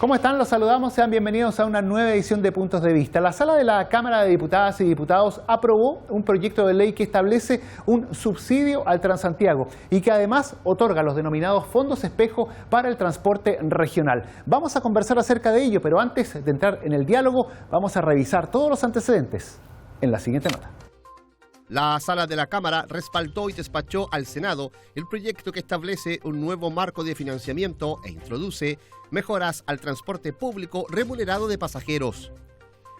¿Cómo están? Los saludamos, sean bienvenidos a una nueva edición de Puntos de Vista. La Sala de la Cámara de Diputadas y Diputados aprobó un proyecto de ley que establece un subsidio al Transantiago y que además otorga los denominados fondos espejo para el transporte regional. Vamos a conversar acerca de ello, pero antes de entrar en el diálogo vamos a revisar todos los antecedentes en la siguiente nota. La Sala de la Cámara respaldó y despachó al Senado el proyecto que establece un nuevo marco de financiamiento e introduce mejoras al transporte público remunerado de pasajeros.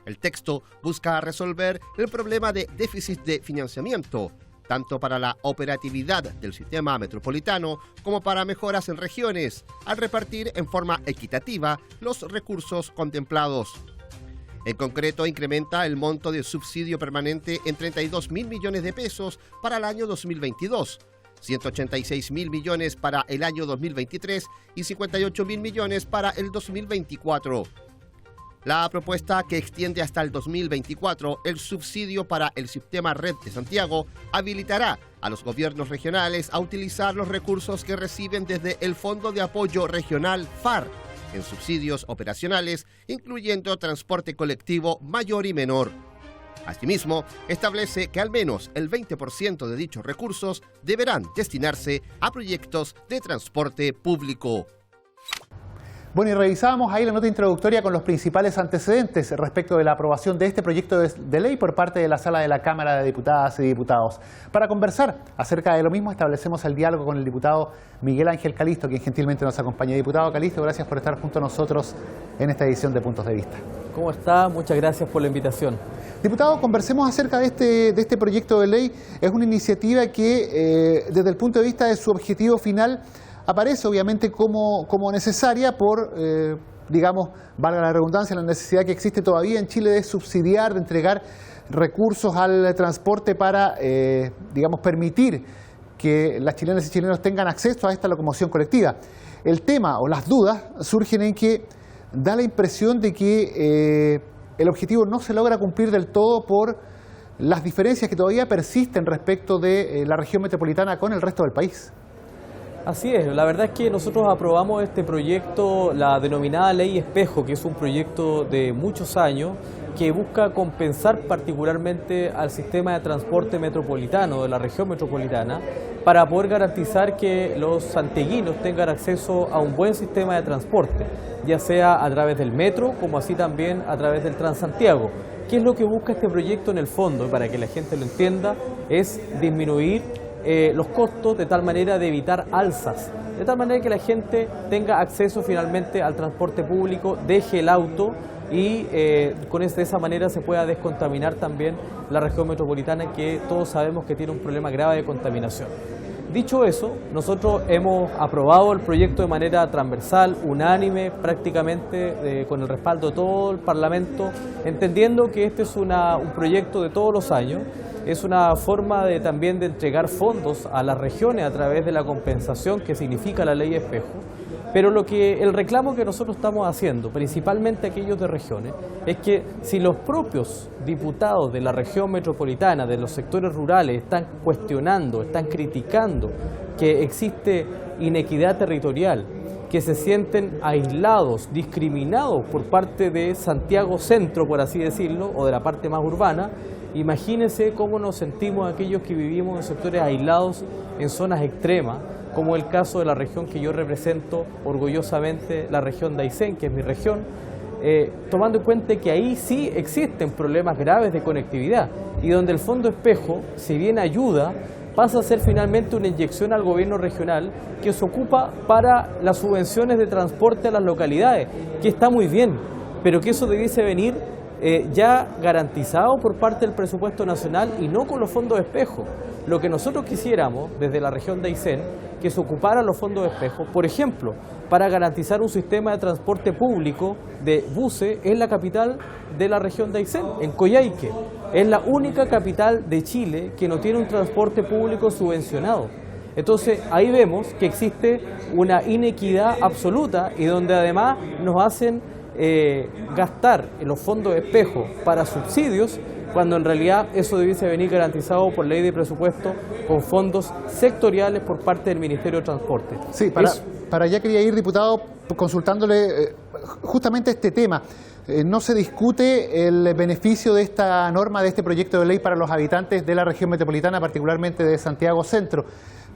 El texto busca resolver el problema de déficit de financiamiento, tanto para la operatividad del sistema metropolitano como para mejoras en regiones, al repartir en forma equitativa los recursos contemplados. En concreto, incrementa el monto de subsidio permanente en 32.000 millones de pesos para el año 2022, 186.000 millones para el año 2023 y 58.000 millones para el 2024. La propuesta, que extiende hasta el 2024 el subsidio para el sistema Red de Santiago, habilitará a los gobiernos regionales a utilizar los recursos que reciben desde el Fondo de Apoyo Regional FAR en subsidios operacionales, incluyendo transporte colectivo mayor y menor. Asimismo, establece que al menos el 20% de dichos recursos deberán destinarse a proyectos de transporte público. Bueno, y revisábamos ahí la nota introductoria con los principales antecedentes respecto de la aprobación de este proyecto de ley por parte de la Sala de la Cámara de Diputadas y Diputados. Para conversar acerca de lo mismo, establecemos el diálogo con el diputado Miguel Ángel Calisto, quien gentilmente nos acompaña. Diputado Calisto, gracias por estar junto a nosotros en esta edición de Puntos de Vista. ¿Cómo está? Muchas gracias por la invitación. Diputado, conversemos acerca de este proyecto de ley. Es una iniciativa que, desde el punto de vista de su objetivo final, aparece obviamente como necesaria por, digamos, valga la redundancia, la necesidad que existe todavía en Chile de subsidiar, de entregar recursos al transporte para, digamos, permitir que las chilenas y chilenos tengan acceso a esta locomoción colectiva. El tema o las dudas surgen en que da la impresión de que el objetivo no se logra cumplir del todo por las diferencias que todavía persisten respecto de la región metropolitana con el resto del país. Así es, la verdad es que nosotros aprobamos este proyecto, la denominada Ley Espejo, que es un proyecto de muchos años que busca compensar particularmente al sistema de transporte metropolitano de la región metropolitana para poder garantizar que los santiaguinos tengan acceso a un buen sistema de transporte, ya sea a través del metro como así también a través del Transantiago. ¿Qué es lo que busca este proyecto en el fondo? Para que la gente lo entienda, es disminuir los costos de tal manera de evitar alzas, de tal manera que la gente tenga acceso finalmente al transporte público, deje el auto y de esa manera se pueda descontaminar también la región metropolitana, que todos sabemos que tiene un problema grave de contaminación. Dicho eso, nosotros hemos aprobado el proyecto de manera transversal, unánime, prácticamente con el respaldo de todo el Parlamento, entendiendo que este es un proyecto de todos los años. Es una forma también de entregar fondos a las regiones a través de la compensación que significa la Ley Espejo. Pero el reclamo que nosotros estamos haciendo, principalmente aquellos de regiones, es que si los propios diputados de la región metropolitana, de los sectores rurales, están cuestionando, están criticando que existe inequidad territorial, que se sienten aislados, discriminados por parte de Santiago Centro, por así decirlo, o de la parte más urbana, imagínense cómo nos sentimos aquellos que vivimos en sectores aislados, en zonas extremas, como el caso de la región que yo represento orgullosamente, la región de Aysén, que es mi región, tomando en cuenta que ahí sí existen problemas graves de conectividad y donde el Fondo Espejo, si bien ayuda, pasa a ser finalmente una inyección al gobierno regional que se ocupa para las subvenciones de transporte a las localidades, que está muy bien, pero que eso debiese venir ya garantizado por parte del presupuesto nacional y no con los fondos de espejo. Lo que nosotros quisiéramos desde la región de Aysén, que se ocuparan los fondos de espejo, por ejemplo, para garantizar un sistema de transporte público de buses en la capital de la región de Aysén, en Coyhaique. Es la única capital de Chile que no tiene un transporte público subvencionado. Entonces ahí vemos que existe una inequidad absoluta y donde además nos hacen gastar en los fondos de espejo para subsidios, cuando en realidad eso debiese venir garantizado por ley de presupuesto con fondos sectoriales por parte del Ministerio de Transporte. Sí, para allá quería ir, diputado, consultándole justamente este tema. No se discute el beneficio de esta norma, de este proyecto de ley para los habitantes de la región metropolitana, particularmente de Santiago Centro.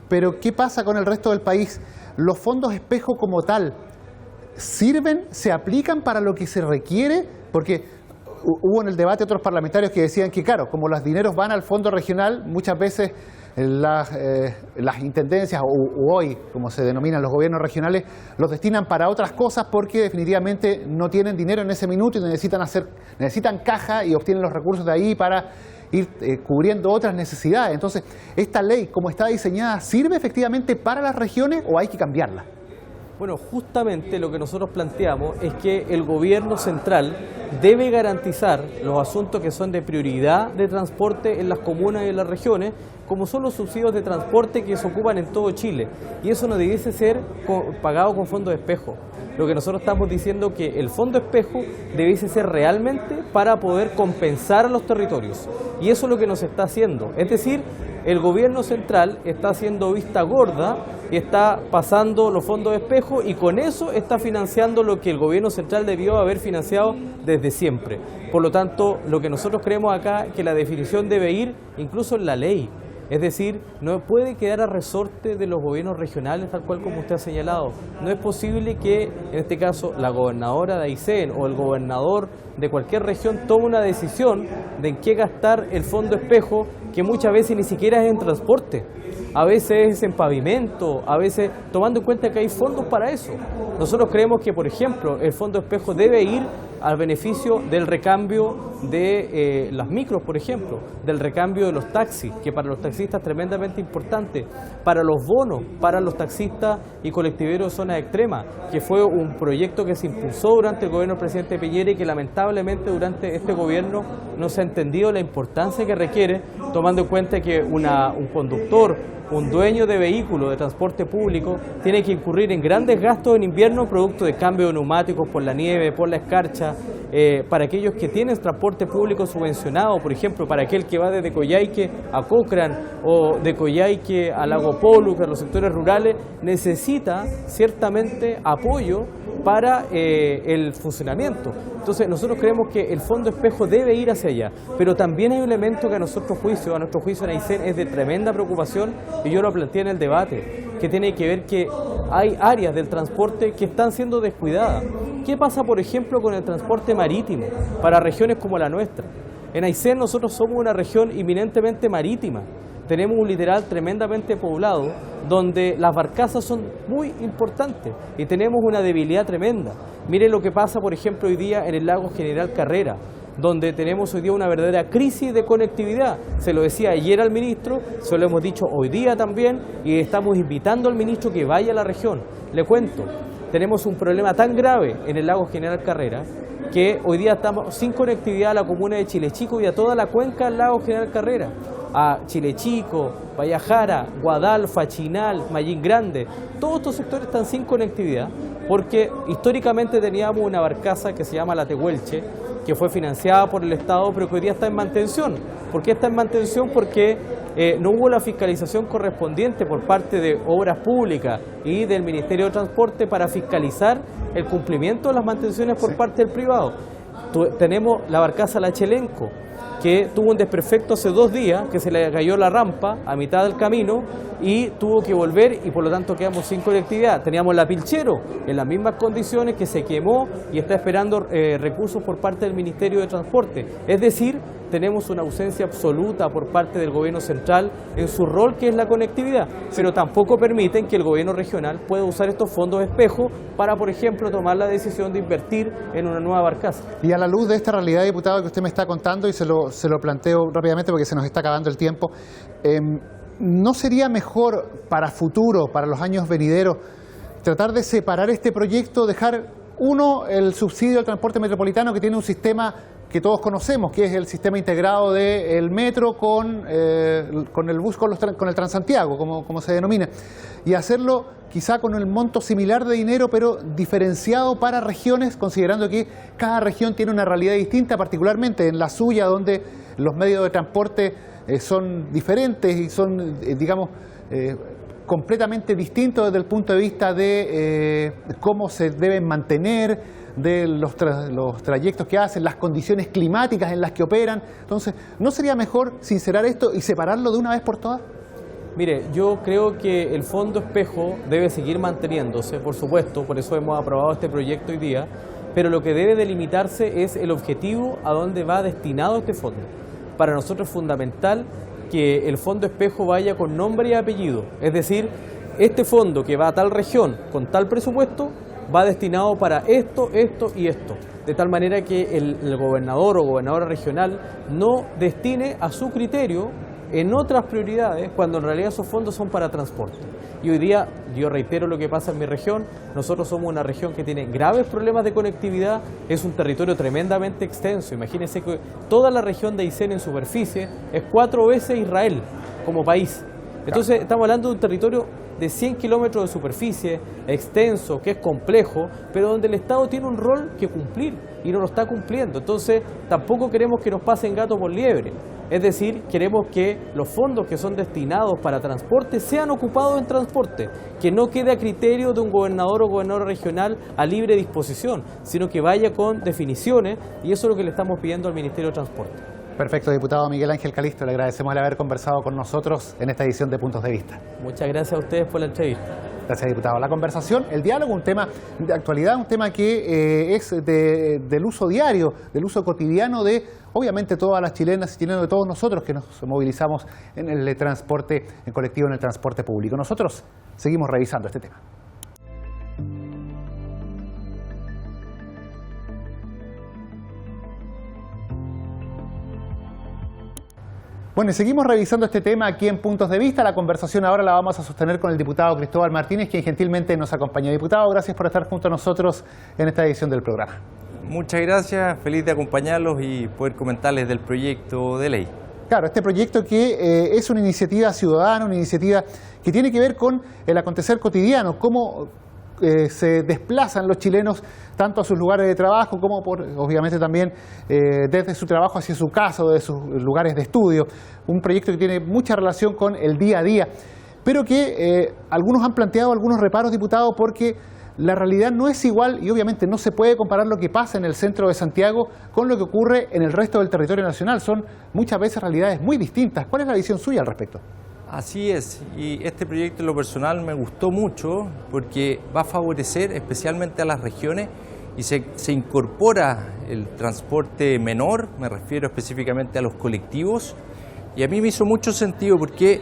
Pero ¿qué pasa con el resto del país? ¿Los fondos espejo como tal sirven, se aplican para lo que se requiere? Porque hubo en el debate otros parlamentarios que decían que, claro, como los dineros van al fondo regional, muchas veces las intendencias, o hoy, como se denominan los gobiernos regionales, los destinan para otras cosas porque definitivamente no tienen dinero en ese minuto y necesitan caja y obtienen los recursos de ahí para ir cubriendo otras necesidades. Entonces, ¿esta ley, como está diseñada, sirve efectivamente para las regiones o hay que cambiarla? Bueno, justamente lo que nosotros planteamos es que el gobierno central debe garantizar los asuntos que son de prioridad de transporte en las comunas y en las regiones, como son los subsidios de transporte que se ocupan en todo Chile. Y eso no debiese ser pagado con fondos de espejo. Lo que nosotros estamos diciendo es que el fondo espejo debiese ser realmente para poder compensar a los territorios. Y eso es lo que nos está haciendo. Es decir, el gobierno central está haciendo vista gorda y está pasando los fondos de espejo y con eso está financiando lo que el gobierno central debió haber financiado desde siempre. Por lo tanto, lo que nosotros creemos acá es que la definición debe ir incluso en la ley. Es decir, no puede quedar a resorte de los gobiernos regionales, tal cual como usted ha señalado. No es posible que, en este caso, la gobernadora de Aysén o el gobernador de cualquier región tome una decisión de en qué gastar el fondo espejo, que muchas veces ni siquiera es en transporte. A veces es en pavimento, a veces tomando en cuenta que hay fondos para eso. Nosotros creemos que, por ejemplo, el fondo espejo debe ir al beneficio del recambio de las micros, por ejemplo, del recambio de los taxis, que para los taxistas es tremendamente importante, para los bonos, para los taxistas y colectiveros de zonas extremas, que fue un proyecto que se impulsó durante el gobierno del presidente Piñera y que lamentablemente durante este gobierno no se ha entendido la importancia que requiere, tomando en cuenta que un conductor, un dueño de vehículo de transporte público tiene que incurrir en grandes gastos en invierno producto de cambio de neumáticos por la nieve, por la escarcha, para aquellos que tienen transporte público subvencionado, por ejemplo, para aquel que va desde Coyhaique a Cochrane o de Coyhaique a Lago Polo, a los sectores rurales, necesita ciertamente apoyo para el funcionamiento. Entonces nosotros creemos que el fondo espejo debe ir hacia allá, pero también hay un elemento que a nuestro juicio en Aysén es de tremenda preocupación, y yo lo planteé en el debate, que tiene que ver que hay áreas del transporte que están siendo descuidadas. ¿Qué pasa, por ejemplo, con el transporte marítimo para regiones como la nuestra? En Aysén nosotros somos una región eminentemente marítima. Tenemos un litoral tremendamente poblado donde las barcazas son muy importantes y tenemos una debilidad tremenda. Mire lo que pasa, por ejemplo, hoy día en el lago General Carrera, donde tenemos hoy día una verdadera crisis de conectividad. Se lo decía ayer al ministro, se lo hemos dicho hoy día también y estamos invitando al ministro que vaya a la región. Le cuento, tenemos un problema tan grave en el lago General Carrera que hoy día estamos sin conectividad a la comuna de Chile Chico y a toda la cuenca del lago General Carrera, a Chile Chico, Vallajara, Guadalfa, Chinal, Mallín Grande. Todos estos sectores están sin conectividad porque históricamente teníamos una barcaza que se llama la Tehuelche, que fue financiada por el Estado, pero que hoy día está en mantención. ¿Por qué está en mantención? Porque no hubo la fiscalización correspondiente por parte de Obras Públicas y del Ministerio de Transporte para fiscalizar el cumplimiento de las mantenciones por parte del privado. Tenemos la barcaza La Chelenco, que tuvo un desperfecto hace 2 días, que se le cayó la rampa a mitad del camino y tuvo que volver y por lo tanto quedamos sin conectividad. Teníamos la Pilchero en las mismas condiciones, que se quemó y está esperando recursos por parte del Ministerio de Transporte. Es decir, tenemos una ausencia absoluta por parte del gobierno central en su rol, que es la conectividad, pero tampoco permiten que el gobierno regional pueda usar estos fondos espejo para, por ejemplo, tomar la decisión de invertir en una nueva barcaza. Y a la luz de esta realidad, diputado, que usted me está contando, y se lo planteo rápidamente porque se nos está acabando el tiempo, ¿no sería mejor para futuro, para los años venideros, tratar de separar este proyecto, dejar el subsidio al transporte metropolitano, que tiene un sistema que todos conocemos, que es el sistema integrado del metro con el bus, con el Transantiago, como se denomina, y hacerlo quizá con el monto similar de dinero, pero diferenciado para regiones, considerando que cada región tiene una realidad distinta, particularmente en la suya, donde los medios de transporte son diferentes y son, digamos, completamente distinto desde el punto de vista de cómo se deben mantener, de los trayectos que hacen, las condiciones climáticas en las que operan. Entonces, ¿no sería mejor sincerar esto y separarlo de una vez por todas? Mire, yo creo que el fondo espejo debe seguir manteniéndose, por supuesto, por eso hemos aprobado este proyecto hoy día, pero lo que debe delimitarse es el objetivo a dónde va destinado este fondo. Para nosotros es fundamental que el fondo espejo vaya con nombre y apellido, es decir, este fondo que va a tal región con tal presupuesto va destinado para esto, esto y esto, de tal manera que el gobernador o gobernadora regional no destine a su criterio en otras prioridades cuando en realidad esos fondos son para transporte. Y hoy día, yo reitero lo que pasa en mi región, nosotros somos una región que tiene graves problemas de conectividad, es un territorio tremendamente extenso. Imagínense que toda la región de Aysén en superficie es 4 veces Israel como país. Entonces estamos hablando de un territorio de 100 kilómetros de superficie, extenso, que es complejo, pero donde el Estado tiene un rol que cumplir y no lo está cumpliendo. Entonces tampoco queremos que nos pasen gato por liebre. Es decir, queremos que los fondos que son destinados para transporte sean ocupados en transporte, que no quede a criterio de un gobernador o gobernadora regional a libre disposición, sino que vaya con definiciones, y eso es lo que le estamos pidiendo al Ministerio de Transporte. Perfecto, diputado Miguel Ángel Calisto, le agradecemos el haber conversado con nosotros en esta edición de Puntos de Vista. Muchas gracias a ustedes por la entrevista. Gracias, diputado. La conversación, el diálogo, un tema de actualidad, un tema que es del uso diario, del uso cotidiano de, obviamente, todas las chilenas y chilenos, de todos nosotros que nos movilizamos en el transporte en colectivo, en el transporte público. Nosotros seguimos revisando este tema. Bueno, y seguimos revisando este tema aquí en Puntos de Vista. La conversación ahora la vamos a sostener con el diputado Cristóbal Martínez, quien gentilmente nos acompañó. Diputado, gracias por estar junto a nosotros en esta edición del programa. Muchas gracias, feliz de acompañarlos y poder comentarles del proyecto de ley. Claro, este proyecto que es una iniciativa ciudadana, una iniciativa que tiene que ver con el acontecer cotidiano, cómo se desplazan los chilenos tanto a sus lugares de trabajo como obviamente también desde su trabajo hacia su casa o de sus lugares de estudio. Un proyecto que tiene mucha relación con el día a día, pero que algunos han planteado algunos reparos, diputado, porque la realidad no es igual y obviamente no se puede comparar lo que pasa en el centro de Santiago con lo que ocurre en el resto del territorio nacional. Son muchas veces realidades muy distintas. ¿Cuál es la visión suya al respecto? Así es, y este proyecto en lo personal me gustó mucho porque va a favorecer especialmente a las regiones y se incorpora el transporte menor, me refiero específicamente a los colectivos, y a mí me hizo mucho sentido porque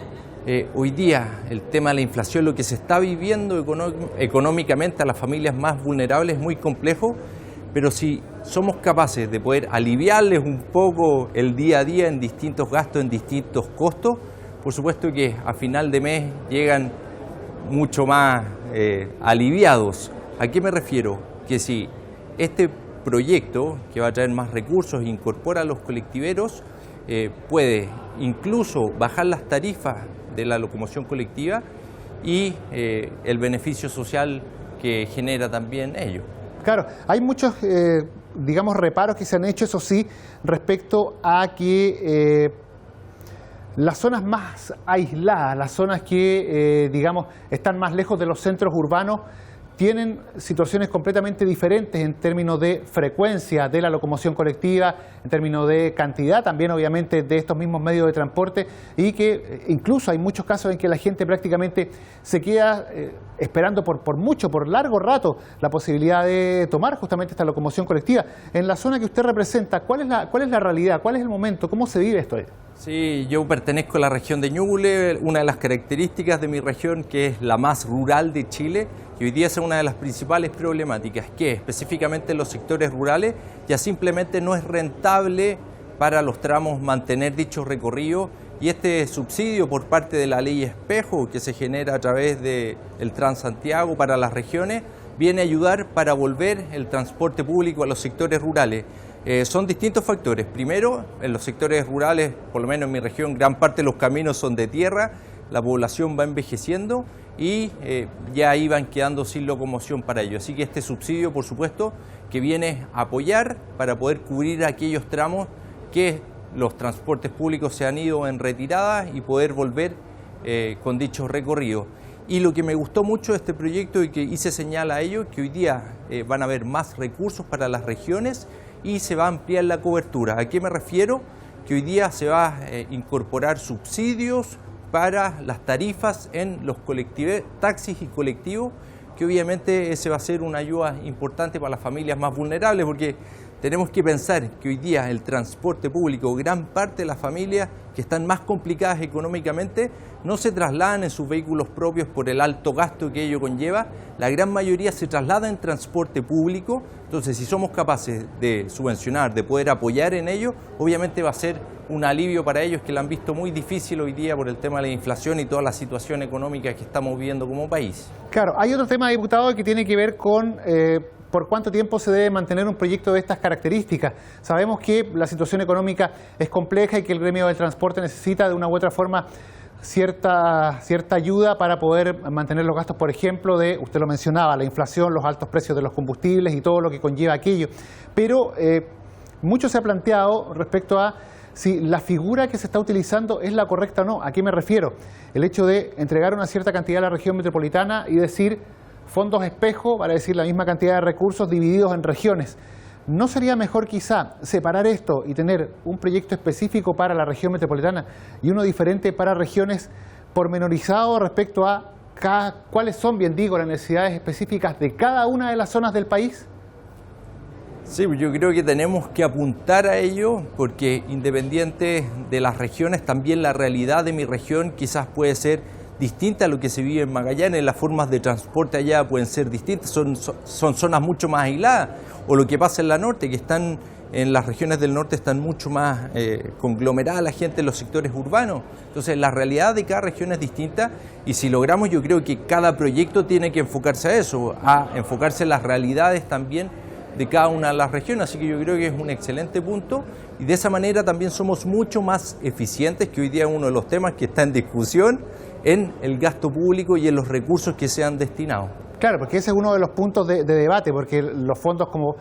hoy día el tema de la inflación, lo que se está viviendo económicamente a las familias más vulnerables es muy complejo, pero si somos capaces de poder aliviarles un poco el día a día en distintos gastos, en distintos costos, por supuesto que a final de mes llegan mucho más aliviados. ¿A qué me refiero? Que si este proyecto, que va a traer más recursos, incorpora a los colectiveros, puede incluso bajar las tarifas de la locomoción colectiva y el beneficio social que genera también ello. Claro, hay muchos, digamos, reparos que se han hecho, eso sí, respecto a que las zonas más aisladas, las zonas que, digamos, están más lejos de los centros urbanos, tienen situaciones completamente diferentes en términos de frecuencia de la locomoción colectiva, en términos de cantidad también obviamente de estos mismos medios de transporte, y que incluso hay muchos casos en que la gente prácticamente se queda esperando por largo rato la posibilidad de tomar justamente esta locomoción colectiva. En la zona que usted representa, ¿cuál es la realidad? ¿Cuál es el momento? ¿Cómo se vive esto? Sí, yo pertenezco a la región de Ñuble, una de las características de mi región que es la más rural de Chile, y hoy día es una de las principales problemáticas, que específicamente en los sectores rurales ya simplemente no es rentable para los tramos mantener dicho recorrido, y este subsidio por parte de la ley Espejo que se genera a través del Transantiago para las regiones viene a ayudar para volver el transporte público a los sectores rurales. Son distintos factores. Primero, en los sectores rurales, por lo menos en mi región, gran parte de los caminos son de tierra, la población va envejeciendo y ya iban quedando sin locomoción para ello. Así que este subsidio, por supuesto, que viene a apoyar para poder cubrir aquellos tramos que los transportes públicos se han ido en retirada y poder volver con dichos recorridos. Y lo que me gustó mucho de este proyecto y que hice señal a ello, que hoy día van a haber más recursos para las regiones y se va a ampliar la cobertura. ¿A qué me refiero? Que hoy día se va a incorporar subsidios para las tarifas en los taxis y colectivos, que obviamente ese va a ser una ayuda importante para las familias más vulnerables, porque tenemos que pensar que hoy día el transporte público, gran parte de las familias que están más complicadas económicamente, no se trasladan en sus vehículos propios por el alto gasto que ello conlleva. La gran mayoría se traslada en transporte público. Entonces, si somos capaces de subvencionar, de poder apoyar en ello, obviamente va a ser un alivio para ellos que la han visto muy difícil hoy día por el tema de la inflación y toda la situación económica que estamos viviendo como país. Claro, hay otro tema, diputado, que tiene que ver con por cuánto tiempo se debe mantener un proyecto de estas características. Sabemos que la situación económica es compleja y que el gremio del transporte necesita de una u otra forma cierta ayuda para poder mantener los gastos, por ejemplo, de, usted lo mencionaba, la inflación, los altos precios de los combustibles y todo lo que conlleva aquello. Pero mucho se ha planteado respecto a si la figura que se está utilizando es la correcta o no. ¿A qué me refiero? El hecho de entregar una cierta cantidad a la región metropolitana y decir fondos espejo, para decir la misma cantidad de recursos divididos en regiones. ¿No sería mejor quizá separar esto y tener un proyecto específico para la región metropolitana y uno diferente para regiones pormenorizados respecto a cuáles son, bien digo, las necesidades específicas de cada una de las zonas del país? Sí, yo creo que tenemos que apuntar a ello porque independiente de las regiones, también la realidad de mi región quizás puede ser distinta a lo que se vive en Magallanes. Las formas de transporte allá pueden ser distintas, son zonas mucho más aisladas, o lo que pasa en la norte, que están en las regiones del norte están mucho más conglomeradas la gente en los sectores urbanos. Entonces la realidad de cada región es distinta y si logramos, yo creo que cada proyecto tiene que enfocarse a eso, a enfocarse en las realidades también de cada una de las regiones, así que yo creo que es un excelente punto y de esa manera también somos mucho más eficientes, que hoy día es uno de los temas que está en discusión, en el gasto público y en los recursos que sean destinados. Claro, porque ese es uno de los puntos de debate, porque los fondos como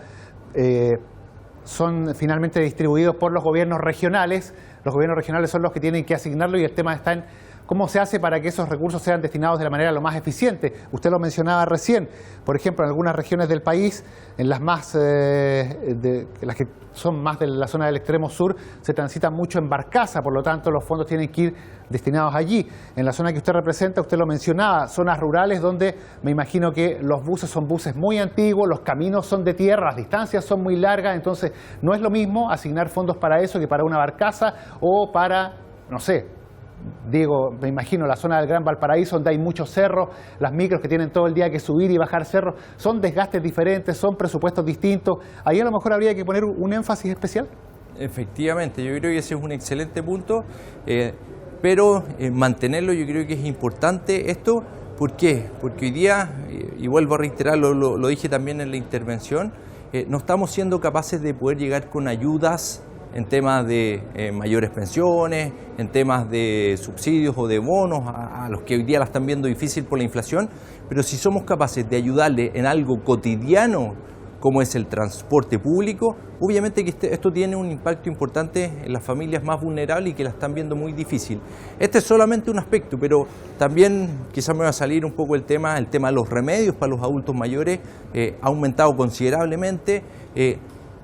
son finalmente distribuidos por los gobiernos regionales son los que tienen que asignarlo y el tema está en cómo se hace para que esos recursos sean destinados de la manera lo más eficiente. Usted lo mencionaba recién, por ejemplo, en algunas regiones del país, en las más las que son más de la zona del extremo sur, se transita mucho en barcaza, por lo tanto los fondos tienen que ir destinados allí. En la zona que usted representa, usted lo mencionaba, zonas rurales donde me imagino que los buses son buses muy antiguos, los caminos son de tierra, las distancias son muy largas, entonces no es lo mismo asignar fondos para eso que para una barcaza o para, no sé, digo, me imagino la zona del Gran Valparaíso donde hay muchos cerros, las micros que tienen todo el día que subir y bajar cerros, son desgastes diferentes, son presupuestos distintos, ahí a lo mejor habría que poner un énfasis especial. Efectivamente, yo creo que ese es un excelente punto, pero mantenerlo yo creo que es importante esto. ¿Por qué? Porque hoy día, y vuelvo a reiterar, lo dije también en la intervención, no estamos siendo capaces de poder llegar con ayudas en temas de mayores pensiones, en temas de subsidios o de bonos a los que hoy día la están viendo difícil por la inflación, pero si somos capaces de ayudarle en algo cotidiano como es el transporte público, obviamente que esto tiene un impacto importante en las familias más vulnerables y que la están viendo muy difícil. Este es solamente un aspecto, pero también quizás me va a salir un poco el tema de los remedios para los adultos mayores, ha aumentado considerablemente.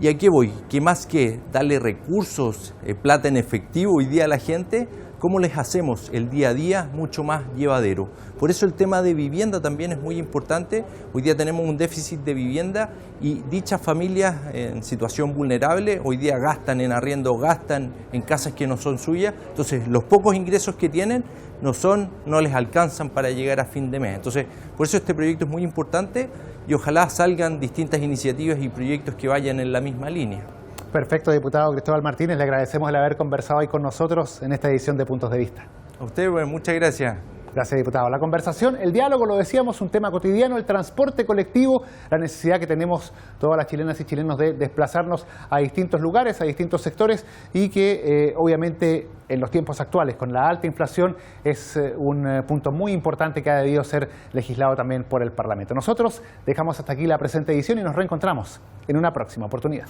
¿Y a qué voy? Que más que darle recursos, plata en efectivo hoy día a la gente, ¿cómo les hacemos el día a día mucho más llevadero? Por eso el tema de vivienda también es muy importante. Hoy día tenemos un déficit de vivienda y dichas familias en situación vulnerable hoy día gastan en arriendo, gastan en casas que no son suyas. Entonces los pocos ingresos que tienen no les alcanzan para llegar a fin de mes. Entonces por eso este proyecto es muy importante y ojalá salgan distintas iniciativas y proyectos que vayan en la misma línea. Perfecto, diputado Cristóbal Martínez, le agradecemos el haber conversado hoy con nosotros en esta edición de Puntos de Vista. A usted, bueno, muchas gracias. Gracias, diputado. La conversación, el diálogo, lo decíamos, un tema cotidiano, el transporte colectivo, la necesidad que tenemos todas las chilenas y chilenos de desplazarnos a distintos lugares, a distintos sectores y que obviamente en los tiempos actuales, con la alta inflación, es un punto muy importante que ha debido ser legislado también por el Parlamento. Nosotros dejamos hasta aquí la presente edición y nos reencontramos en una próxima oportunidad.